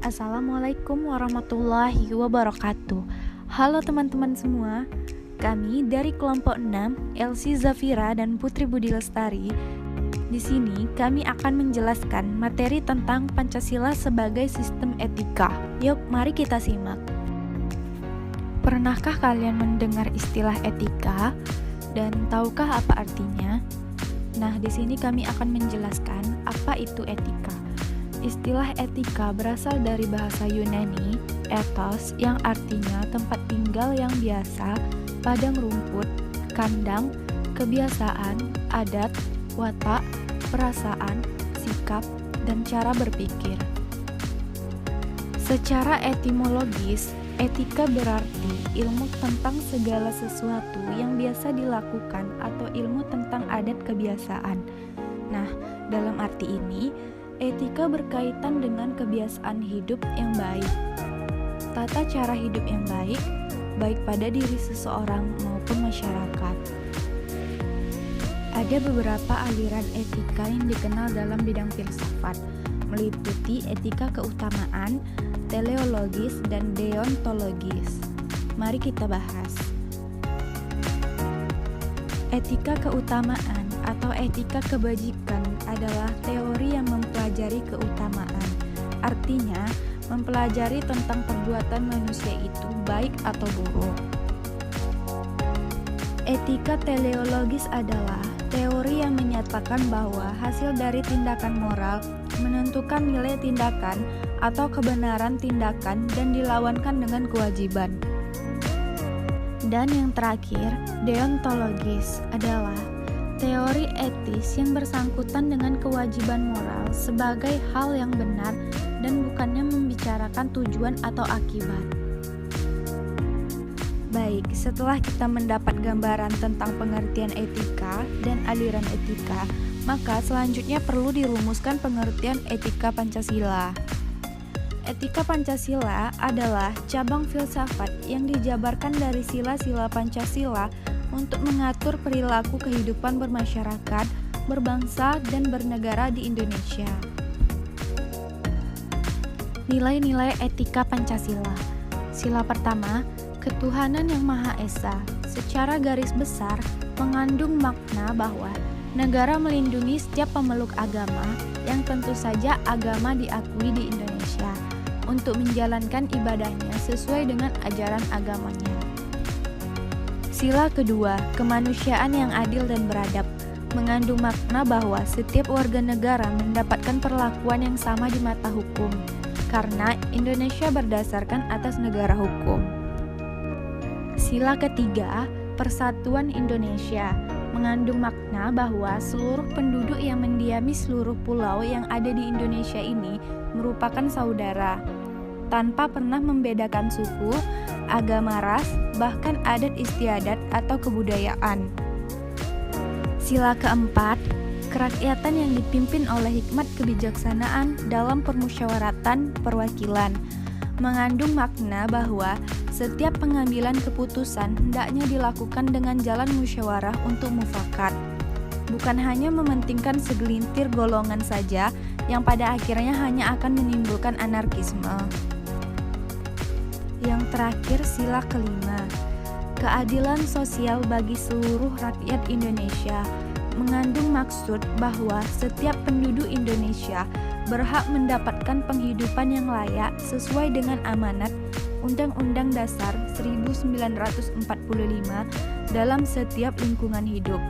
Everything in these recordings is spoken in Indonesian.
Assalamualaikum warahmatullahi wabarakatuh. Halo teman-teman semua. Kami dari kelompok 6, Elsie Zafira dan Putri Budi Lestari. Di sini kami akan menjelaskan materi tentang Pancasila sebagai sistem etika. Yuk, mari kita simak. Pernahkah kalian mendengar istilah etika dan tahukah apa artinya? Nah, di sini kami akan menjelaskan apa itu etika. Istilah etika berasal dari bahasa Yunani, ethos, yang artinya tempat tinggal yang biasa, padang rumput, kandang, kebiasaan, adat, watak, perasaan, sikap, dan cara berpikir. Secara etimologis, etika berarti ilmu tentang segala sesuatu yang biasa dilakukan atau ilmu tentang adat kebiasaan. Nah, dalam arti ini, etika berkaitan dengan kebiasaan hidup yang baik, tata cara hidup yang baik, baik pada diri seseorang maupun masyarakat. Ada beberapa aliran etika yang dikenal dalam bidang filsafat, meliputi etika keutamaan, teleologis, dan deontologis. Mari kita bahas. Etika keutamaan atau etika kebajikan adalah teori yang mempelajari keutamaan. Artinya, mempelajari tentang perbuatan manusia itu baik atau buruk. Etika teleologis adalah teori yang menyatakan bahwa hasil dari tindakan moral menentukan nilai tindakan atau kebenaran tindakan dan dilawankan dengan kewajiban. Dan yang terakhir, deontologis adalah teori etis yang bersangkutan dengan kewajiban moral sebagai hal yang benar dan bukannya membicarakan tujuan atau akibat. Baik, setelah kita mendapat gambaran tentang pengertian etika dan aliran etika, maka selanjutnya perlu dirumuskan pengertian etika Pancasila. Etika Pancasila adalah cabang filsafat yang dijabarkan dari sila-sila Pancasila untuk mengatur perilaku kehidupan bermasyarakat, berbangsa, dan bernegara di Indonesia. Nilai-nilai etika Pancasila. Sila pertama, ketuhanan yang Maha Esa. Secara garis besar, mengandung makna bahwa negara melindungi setiap pemeluk agama yang tentu saja agama diakui di Indonesia untuk menjalankan ibadahnya sesuai dengan ajaran agamanya. Sila kedua, kemanusiaan yang adil dan beradab, mengandung makna bahwa setiap warga negara mendapatkan perlakuan yang sama di mata hukum, karena Indonesia berdasarkan atas negara hukum. Sila ketiga, persatuan Indonesia, mengandung makna bahwa seluruh penduduk yang mendiami seluruh pulau yang ada di Indonesia ini merupakan saudara, tanpa pernah membedakan suku, agama, ras, bahkan adat istiadat atau kebudayaan. Sila keempat, kerakyatan yang dipimpin oleh hikmat kebijaksanaan dalam permusyawaratan perwakilan, mengandung makna bahwa setiap pengambilan keputusan hendaknya dilakukan dengan jalan musyawarah untuk mufakat, bukan hanya mementingkan segelintir golongan saja yang pada akhirnya hanya akan menimbulkan anarkisme. Yang terakhir, sila kelima, keadilan sosial bagi seluruh rakyat Indonesia, mengandung maksud bahwa setiap penduduk Indonesia berhak mendapatkan penghidupan yang layak sesuai dengan amanat Undang-Undang Dasar 1945 dalam setiap lingkungan hidup.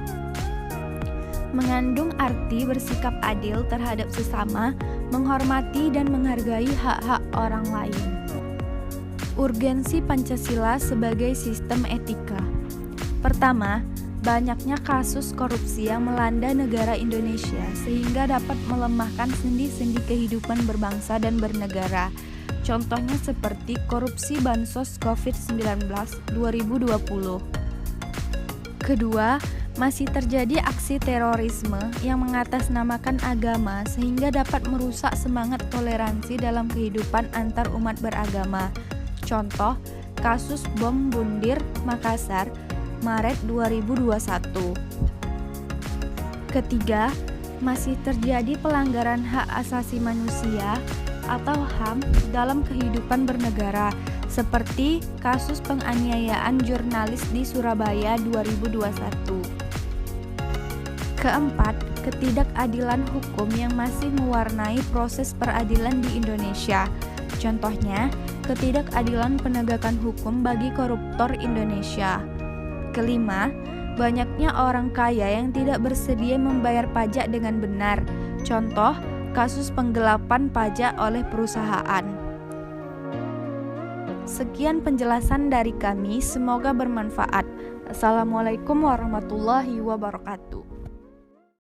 Mengandung arti bersikap adil terhadap sesama, menghormati dan menghargai hak-hak orang lain. Urgensi Pancasila sebagai sistem etika. Pertama, banyaknya kasus korupsi yang melanda negara Indonesia sehingga dapat melemahkan sendi-sendi kehidupan berbangsa dan bernegara. Contohnya seperti korupsi bansos COVID-19 2020. Kedua, masih terjadi aksi terorisme yang mengatasnamakan agama sehingga dapat merusak semangat toleransi dalam kehidupan antar umat beragama. Contoh, kasus bom Bundir, Makassar, Maret 2021. Ketiga, masih terjadi pelanggaran hak asasi manusia atau HAM dalam kehidupan bernegara, seperti kasus penganiayaan jurnalis di Surabaya 2021. Keempat, ketidakadilan hukum yang masih mewarnai proses peradilan di Indonesia. Contohnya, ketidakadilan penegakan hukum bagi koruptor Indonesia. Kelima, banyaknya orang kaya yang tidak bersedia membayar pajak dengan benar. Contoh, kasus penggelapan pajak oleh perusahaan. Sekian penjelasan dari kami, semoga bermanfaat. Assalamualaikum warahmatullahi wabarakatuh.